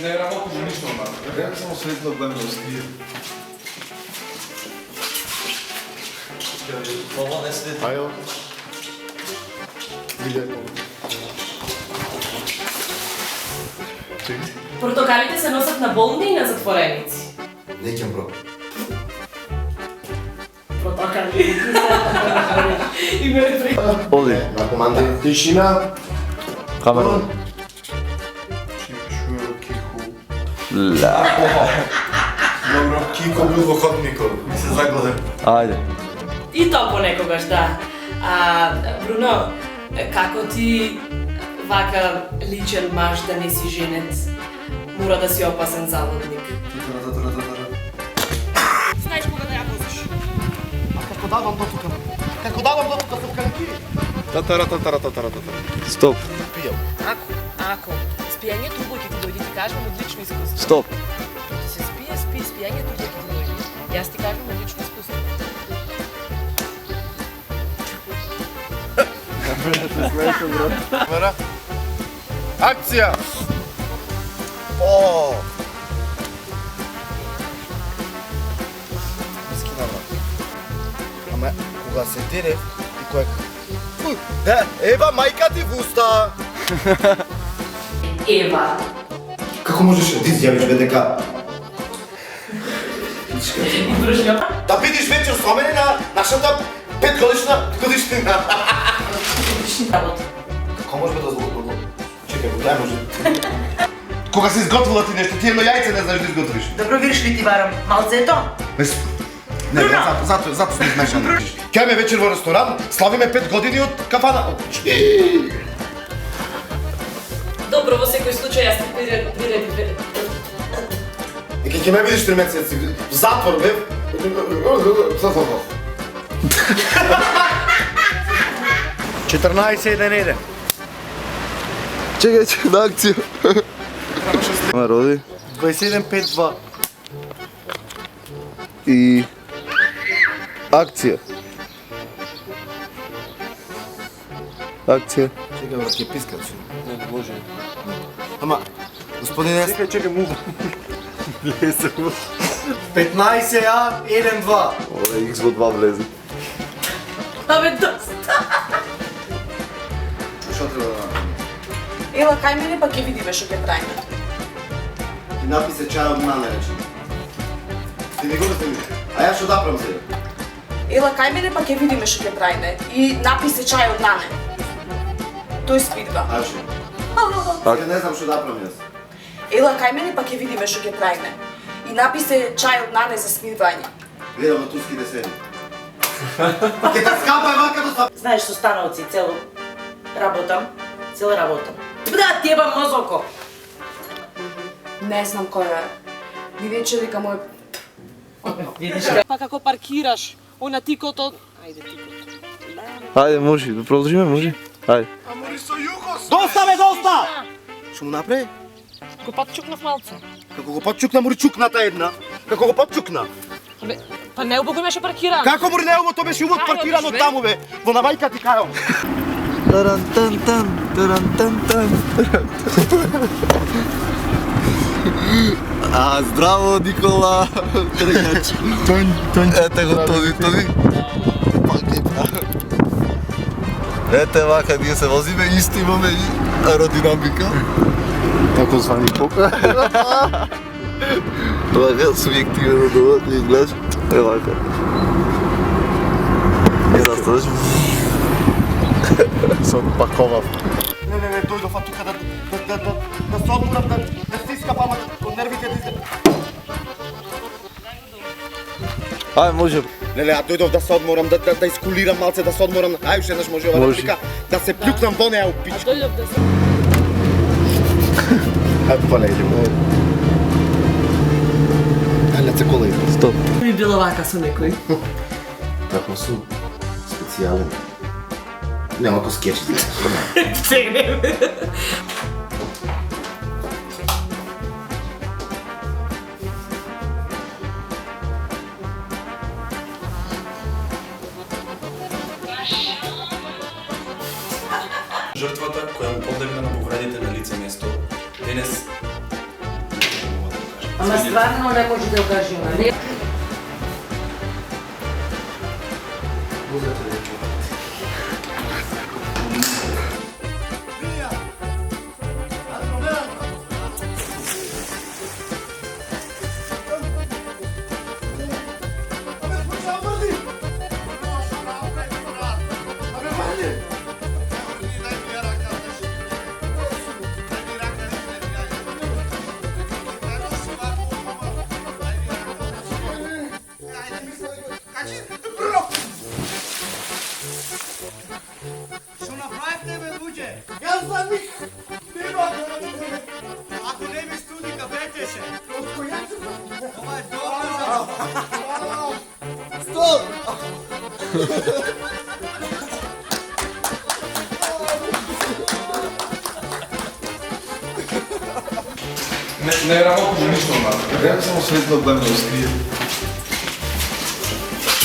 Не работи нищо на нас. Гледам само светло да ме остие. Това не следи. Айо. Видя. Портокалите се носат на болни и на затвореници. Не ќе бро. Портокали. И ме рефри. Оди. На команда. Тишина. Камера. Чешујо киху. Ла. Добро, кико бил во хотникот. Ми се загладе. Ајде. И то понекогаш, да. Бруно, како ти вака личен маж да не си женец? Мора да си опасен заводник. Знаеш кога да ја возиш? Како дадам до тука? Како дадам до тука со канкири? Татара. Стоп. Пијам. Ако спијањето убаво ќе ти дојде, ти кажам од лично искуство. Стоп. Ти се спие, спијањето ќе ти дојде. Јас ти кажам од лично искуство. Камера. Акција! О! Скина брат. Ама кога се дерев и кога да, ева мајка ти в уста. Ева. Како можеш да изјавиш бе дека И дружња. да бидиш вечер со мене на нашата 5 годишнина? Работа. Како може да зло? Чекај, дај може. Кога се изготвила ти нешто, ти едно јајце не знаеш да изготвиш. Добро видиш ли ти барам малцето? Не, зато сме измешани. Ќе ме вечер во ресторан, славиме 5 години од кафана. Добро, во секој случај јас ти приредив. И ќе ме видиш 3 месеци в затвор, бе. Затвор. 14-1-1. Чекај, на акција. Роди. 27-5-2. И акција. Акција. Чекај, брат, ќе пискам си. Не може. Ама, господине, Чекај, мува. 15-1-1-2. Ова X во 2 влезе. Абе, доста. што треба да направам? Ела кај мене па ќе видиме што ќе правиме. Ти написе чај од нане, рече. Ти не го разумиш. А јас што да правам сега? Ела кај мене па ќе видиме што ќе правиме. И написе чај од нане. Тој спидва. Аче. Ја не знам што да правам јас. Ела кај мене па ќе видиме што ќе правиме. И написе чај од нане за смирвање. Гледам на турски да седи. Ке те скапај вака до Знаеш со становци цел работам. Брат, јебам мозоко. Не знам кој е. Ни рече дека мој Па како паркираш, она тикото... Ајде тикото. Ајде, може, да продолжиме, може. Ајде. Доста бе, доста! Што му направи? Го подчукнав малце. Како го подчукна мори чукната една. Како го подчукна? Абе, па не убаво имаше паркиран. Како мори неово, то беше увод паркирано таму бе. Во навајка ти кајам. Здраво, Никола! Трегач. Ете го този. Ете вака, ние се возиме, исто имаме и аеродинамика. Тако звани поп. Вака, субјективно дома, ти гледаш. Вака. И заставаш. Се отпаковав. Не, дојдов тука да се одморам, да се искапам од нервите да излезам. Ај, може. Не, а дојдов да се одморам, да искулирам малце, да се одморам. Ај, уште еднаш може ова реплика, да се плюкнам во неа у пичка. Дојдов да се... Ај, полејдемо. Ај, леце кола иде. Стоп. Би било вака со некој. Како су специјален. Нема ко скеч. Сегне. Жртвата која му подlegна на повредите на лице место, денес Ама стварно не може да кажи, нали? Što napravite, bе, luđe? Ja znam ih! Nema! Ako ne bi studi, kapete se! Ova je dobro za... Stop! Не работи нищо, мама. Трябва само светло да ме разкрие.